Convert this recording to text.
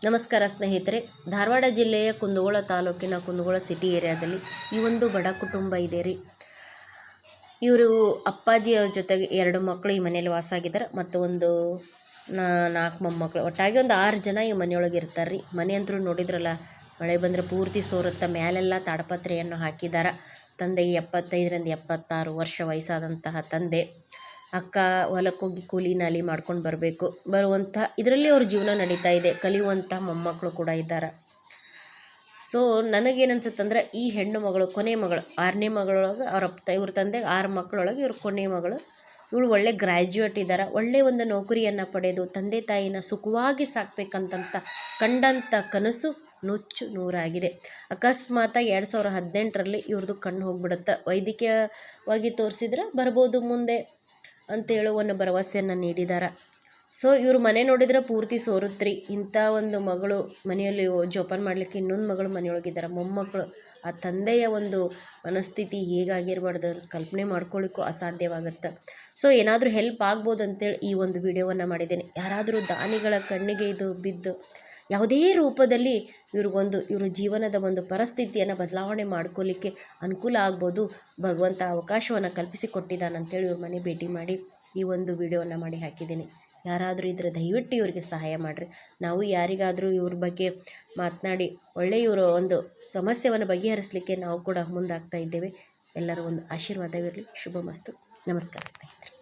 ನಮಸ್ಕಾರ ಸ್ನೇಹಿತರೆ. ಧಾರವಾಡ ಜಿಲ್ಲೆಯ ಕುಂದಗೋಳ ತಾಲೂಕಿನ ಕುಂದಗೋಳ ಸಿಟಿ ಏರಿಯಾದಲ್ಲಿ ಈ ಒಂದು ಬಡ ಕುಟುಂಬ ಇದೆ ರೀ. ಇವರು ಅಪ್ಪಾಜಿಯವ್ರ ಜೊತೆಗೆ 2 ಮಕ್ಕಳು ಈ ಮನೆಯಲ್ಲಿ ವಾಸ ಆಗಿದ್ದಾರೆ ಮತ್ತು ಒಂದು 4 ಮೊಮ್ಮಕ್ಕಳು, ಒಟ್ಟಾಗಿ ಒಂದು 6 ಜನ ಈ ಮನೆಯೊಳಗೆ ಇರ್ತಾರೆ ರೀ. ಮನೆ ಅಂತೂ ನೋಡಿದ್ರಲ್ಲ, ಮಳೆ ಬಂದರೆ ಪೂರ್ತಿ ಸೋರುತ್ತಾ. ಮೇಲೆಲ್ಲ ತಾಡಪತ್ರೆಯನ್ನು ಹಾಕಿದ್ದಾರೆ. ತಂದೆಗೆ 75ರಿಂದ 76 ವರ್ಷ ವಯಸ್ಸಾದಂತಹ ತಂದೆ. ಅಕ್ಕ ಹೊಲಕ್ಕೆ ಹೋಗಿ ಕೂಲಿ ನಾಲಿ ಮಾಡ್ಕೊಂಡು ಬರುವಂಥ ಇದರಲ್ಲಿ ಅವ್ರ ಜೀವನ ನಡೀತಾ ಇದೆ. ಕಲಿಯುವಂಥ ಮೊಮ್ಮಕ್ಕಳು ಕೂಡ ಇದ್ದಾರೆ. ಸೊ ನನಗೇನು ಅನ್ಸುತ್ತಂದ್ರೆ, ಈ ಹೆಣ್ಣು ಮಗಳು ಕೊನೆ ಮಗಳು 6ನೇ ಮಗಳೊಳಗೆ ಇವ್ರ ತಂದೆಗೆ 6 ಮಕ್ಕಳೊಳಗೆ ಇವ್ರ ಕೊನೆ ಮಗಳು. ಇವಳು ಒಳ್ಳೆ ಗ್ರ್ಯಾಜುಯೇಟ್ ಇದ್ದಾರೆ. ಒಳ್ಳೆ ಒಂದು ನೌಕರಿಯನ್ನು ಪಡೆದು ತಂದೆ ತಾಯಿನ ಸುಖವಾಗಿ ಸಾಕ್ಬೇಕಂತ ಕಂಡಂಥ ಕನಸು ನುಚ್ಚು ನೂರಾಗಿದೆ. ಅಕಸ್ಮಾತಾಗಿ 2018ರಲ್ಲಿ ಇವ್ರದ್ದು ಕಣ್ಣು ಹೋಗ್ಬಿಡುತ್ತೆ. ವೈದ್ಯಕೀಯವಾಗಿ ತೋರಿಸಿದ್ರೆ ಬರ್ಬೋದು ಮುಂದೆ ಅಂತೇಳೋ ಒಂದು ಭರವಸೆಯನ್ನು ನೀಡಿದ್ದಾರೆ. ಸೊ ಇವ್ರ ಮನೆ ನೋಡಿದ್ರೆ ಪೂರ್ತಿ ಸೋರುತ್ರಿ. ಇಂಥ ಒಂದು ಮಗಳು ಮನೆಯಲ್ಲಿ ಜೋಪಾನ ಮಾಡಲಿಕ್ಕೆ ಇನ್ನೊಂದು ಮಗಳು ಮನೆಯೊಳಗಿದ್ದಾರೆ, ಮೊಮ್ಮಕ್ಕಳು. ಆ ತಂದೆಯ ಒಂದು ಮನಸ್ಥಿತಿ ಹೇಗಾಗಿರ್ಬಾರ್ದು ಕಲ್ಪನೆ ಮಾಡ್ಕೊಳ್ಳಿಕ್ಕೂ ಅಸಾಧ್ಯವಾಗುತ್ತೆ. ಸೊ ಏನಾದರೂ ಹೆಲ್ಪ್ ಆಗ್ಬೋದು ಅಂತೇಳಿ ಈ ಒಂದು ವಿಡಿಯೋವನ್ನು ಮಾಡಿದ್ದೇನೆ. ಯಾರಾದರೂ ದಾನಿಗಳ ಕಣ್ಣಿಗೆ ಇದು ಬಿದ್ದು ಯಾವುದೇ ರೂಪದಲ್ಲಿ ಇವ್ರ ಜೀವನದ ಒಂದು ಪರಿಸ್ಥಿತಿಯನ್ನು ಬದಲಾವಣೆ ಮಾಡ್ಕೊಳ್ಳಿಕ್ಕೆ ಅನುಕೂಲ ಆಗ್ಬೋದು. ಭಗವಂತ ಅವಕಾಶವನ್ನು ಕಲ್ಪಿಸಿಕೊಟ್ಟಿದ್ದಾನಂತೇಳಿ ಇವ್ರ ಮನೆ ಭೇಟಿ ಮಾಡಿ ಈ ಒಂದು ವಿಡಿಯೋವನ್ನು ಮಾಡಿ ಹಾಕಿದ್ದೀನಿ. ಯಾರಾದರೂ ಇದ್ರೆ ದಯವಿಟ್ಟು ಇವರಿಗೆ ಸಹಾಯ ಮಾಡಿರಿ. ನಾವು ಯಾರಿಗಾದರೂ ಇವ್ರ ಬಗ್ಗೆ ಮಾತನಾಡಿ ಇವರ ಒಂದು ಸಮಸ್ಯೆಯನ್ನು ಬಗೆಹರಿಸಲಿಕ್ಕೆ ನಾವು ಕೂಡ ಮುಂದಾಗ್ತಾ ಇದ್ದೇವೆ. ಎಲ್ಲರೂ ಒಂದು ಆಶೀರ್ವಾದವಿರಲಿ. ಶುಭಮಸ್ತು. ನಮಸ್ಕಾರ ಸ್ನೇಹಿತರೆ.